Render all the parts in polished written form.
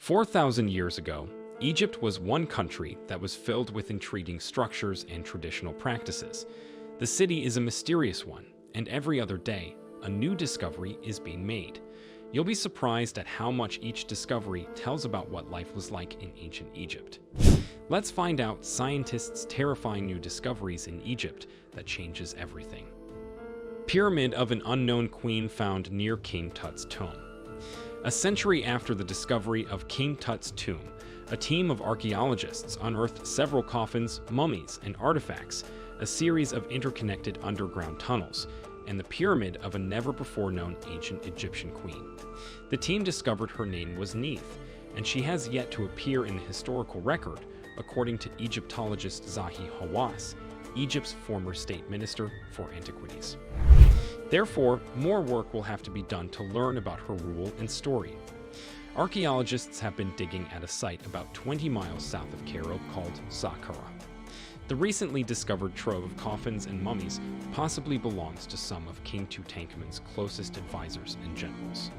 4,000 years ago, Egypt was one country that was filled with intriguing structures and traditional practices. The city is a mysterious one, and every other day, a new discovery is being made. You'll be surprised at how much each discovery tells about what life was like in ancient Egypt. Let's find out scientists' terrifying new discoveries in Egypt that changes everything. Pyramid of an unknown queen found near King Tut's tomb. A century after the discovery of King Tut's tomb, a team of archaeologists unearthed several coffins, mummies, and artifacts, a series of interconnected underground tunnels, and the pyramid of a never-before-known ancient Egyptian queen. The team discovered her name was Neith, and she has yet to appear in the historical record, according to Egyptologist Zahi Hawass, Egypt's former state minister for antiquities. Therefore, more work will have to be done to learn about her rule and story. Archaeologists have been digging at a site about 20 miles south of Cairo called Saqqara. The recently discovered trove of coffins and mummies possibly belongs to some of King Tutankhamun's closest advisors and generals.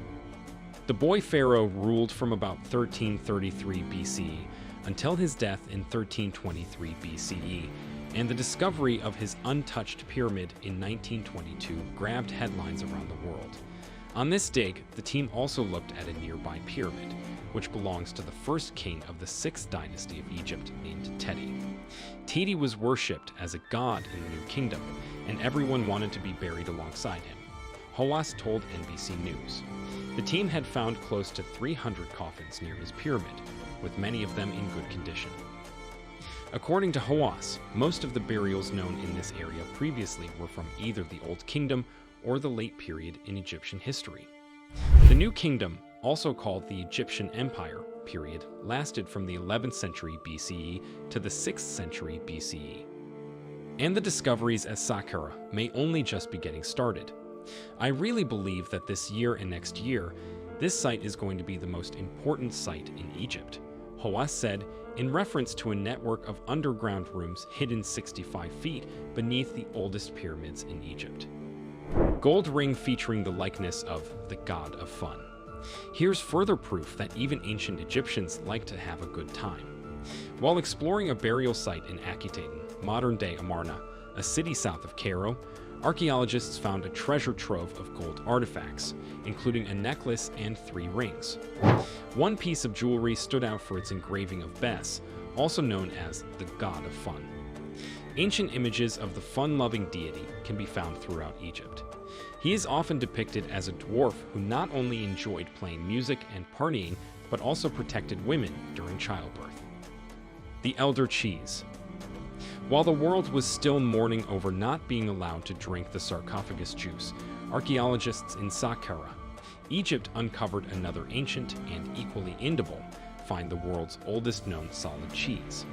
The boy pharaoh ruled from about 1333 BCE until his death in 1323 BCE, and the discovery of his untouched pyramid in 1922 grabbed headlines around the world. On this dig, the team also looked at a nearby pyramid, which belongs to the first king of the 6th dynasty of Egypt named Teti. Teti was worshipped as a god in the New Kingdom, and everyone wanted to be buried alongside him. Hawass told NBC News. The team had found close to 300 coffins near his pyramid, with many of them in good condition. According to Hawass, most of the burials known in this area previously were from either the Old Kingdom or the late period in Egyptian history. The New Kingdom, also called the Egyptian Empire period, lasted from the 11th century BCE to the 6th century BCE. And the discoveries at Saqqara may only just be getting started. I really believe that this year and next year, this site is going to be the most important site in Egypt, Hawass said, in reference to a network of underground rooms hidden 65 feet beneath the oldest pyramids in Egypt. Gold ring featuring the likeness of the god of fun. Here's further proof that even ancient Egyptians like to have a good time. While exploring a burial site in Akhetaten, modern-day Amarna, a city south of Cairo, archaeologists found a treasure trove of gold artifacts, including a necklace and 3 rings. One piece of jewelry stood out for its engraving of Bes, also known as the god of fun. Ancient images of the fun-loving deity can be found throughout Egypt. He is often depicted as a dwarf who not only enjoyed playing music and partying, but also protected women during childbirth. The Elder Cheese. While the world was still mourning over not being allowed to drink the sarcophagus juice, archaeologists in Saqqara, Egypt uncovered another ancient and equally indible, find the world's oldest known solid cheese.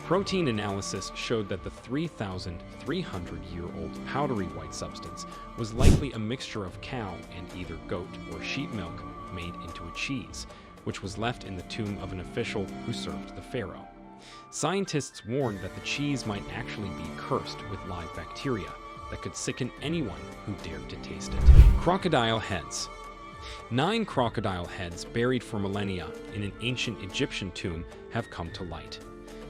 Protein analysis showed that the 3,300-year-old powdery white substance was likely a mixture of cow and either goat or sheep milk made into a cheese, which was left in the tomb of an official who served the pharaoh. Scientists warned that the cheese might actually be cursed with live bacteria that could sicken anyone who dared to taste it. Crocodile heads. 9 crocodile heads buried for millennia in an ancient Egyptian tomb have come to light.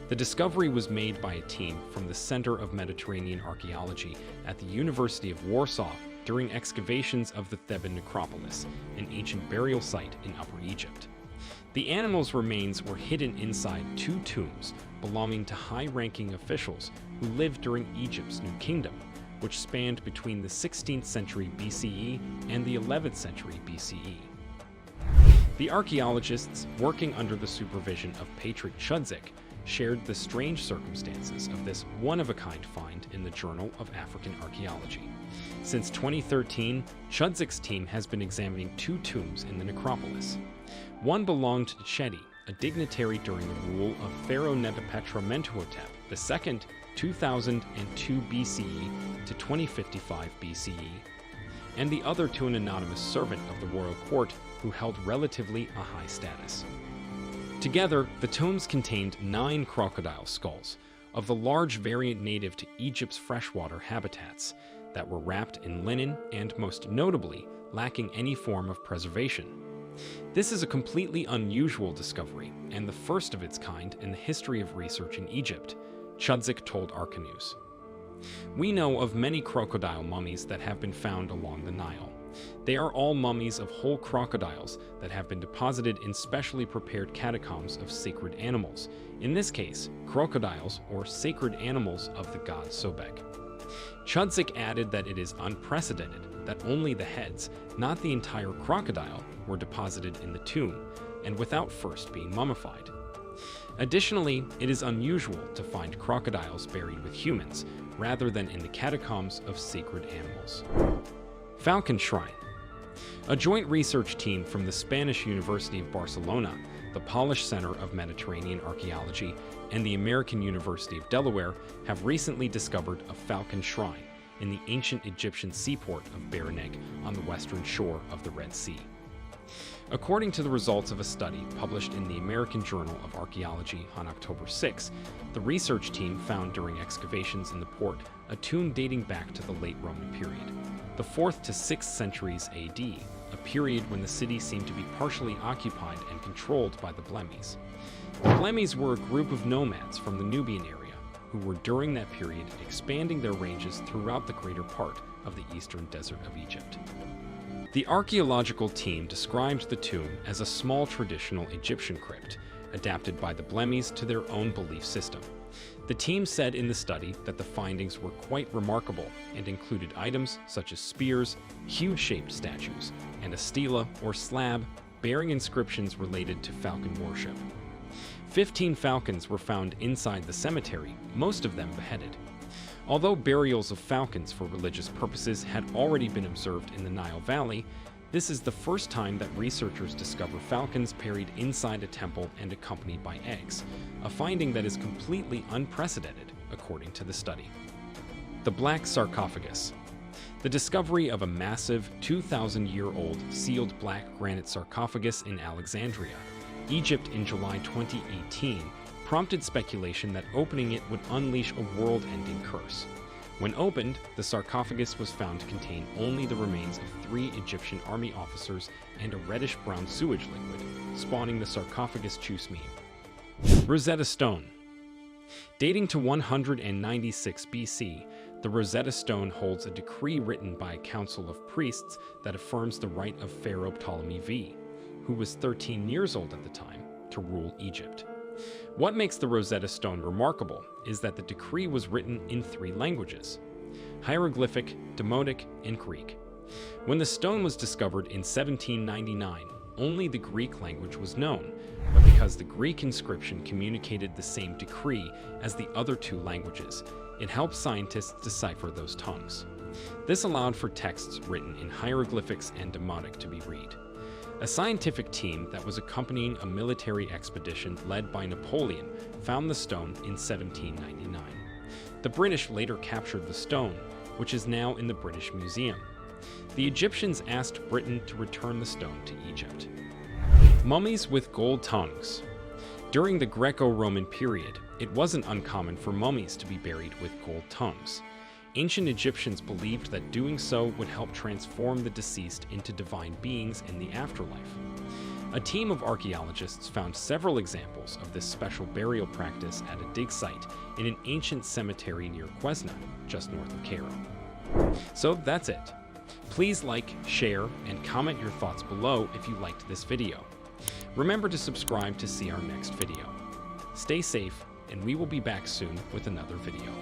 The discovery was made by a team from the Center of Mediterranean Archaeology at the University of Warsaw during excavations of the Theban necropolis, an ancient burial site in Upper Egypt. The animals' remains were hidden inside 2 tombs belonging to high-ranking officials who lived during Egypt's New Kingdom, which spanned between the 16th century BCE and the 11th century BCE. The archaeologists, working under the supervision of Patrick Chudzik, shared the strange circumstances of this one-of-a-kind find in the Journal of African Archaeology. Since 2013, Chudzik's team has been examining 2 tombs in the necropolis. One belonged to Chedi, a dignitary during the rule of Pharaoh Nebuchadnezzar Mentuhotep II, 2002 BCE to 2055 BCE, and the other to an anonymous servant of the royal court who held relatively a high status. Together, the tombs contained 9 crocodile skulls, of the large variant native to Egypt's freshwater habitats, that were wrapped in linen and, most notably, lacking any form of preservation. This is a completely unusual discovery and the first of its kind in the history of research in Egypt, Chudzik told Arkanews. We know of many crocodile mummies that have been found along the Nile. They are all mummies of whole crocodiles that have been deposited in specially prepared catacombs of sacred animals, in this case, crocodiles or sacred animals of the god Sobek. Chudzik added that it is unprecedented that only the heads, not the entire crocodile, were deposited in the tomb, and without first being mummified. Additionally, it is unusual to find crocodiles buried with humans, rather than in the catacombs of sacred animals. Falcon Shrine. A joint research team from the Spanish University of Barcelona, the Polish Center of Mediterranean Archaeology, and the American University of Delaware have recently discovered a falcon shrine in the ancient Egyptian seaport of Berenig on the western shore of the Red Sea. According to the results of a study published in the American Journal of Archaeology on October 6, the research team found during excavations in the port a tomb dating back to the late Roman period, the 4th to 6th centuries AD, a period when the city seemed to be partially occupied and controlled by the Blemmyes. The Blemmyes were a group of nomads from the Nubian area who were during that period expanding their ranges throughout the greater part of the eastern desert of Egypt. The archaeological team described the tomb as a small traditional Egyptian crypt, adapted by the Blemmyes to their own belief system. The team said in the study that the findings were quite remarkable and included items such as spears, huge-shaped statues, and a stela or slab bearing inscriptions related to falcon worship. 15 falcons were found inside the cemetery, most of them beheaded. Although burials of falcons for religious purposes had already been observed in the Nile Valley, this is the first time that researchers discover falcons buried inside a temple and accompanied by eggs, a finding that is completely unprecedented, according to the study. The Black Sarcophagus. The discovery of a massive, 2,000-year-old sealed black granite sarcophagus in Alexandria, Egypt in July 2018 prompted speculation that opening it would unleash a world-ending curse. When opened, the sarcophagus was found to contain only the remains of 3 Egyptian army officers and a reddish-brown sewage liquid, spawning the sarcophagus choose meme. Rosetta Stone. Dating to 196 BC, the Rosetta Stone holds a decree written by a council of priests that affirms the right of Pharaoh Ptolemy V, who was 13 years old at the time, to rule Egypt. What makes the Rosetta Stone remarkable is that the decree was written in 3 languages: hieroglyphic, Demotic, and Greek. When the stone was discovered in 1799, only the Greek language was known, but because the Greek inscription communicated the same decree as the other 2 languages, it helped scientists decipher those tongues. This allowed for texts written in hieroglyphics and Demotic to be read. A scientific team that was accompanying a military expedition led by Napoleon found the stone in 1799. The British later captured the stone, which is now in the British Museum. The Egyptians asked Britain to return the stone to Egypt. Mummies with gold tongues. During the Greco-Roman period, it wasn't uncommon for mummies to be buried with gold tongues. Ancient Egyptians believed that doing so would help transform the deceased into divine beings in the afterlife. A team of archaeologists found several examples of this special burial practice at a dig site in an ancient cemetery near Quesna, just north of Cairo. So that's it. Please like, share, and comment your thoughts below if you liked this video. Remember to subscribe to see our next video. Stay safe, and we will be back soon with another video.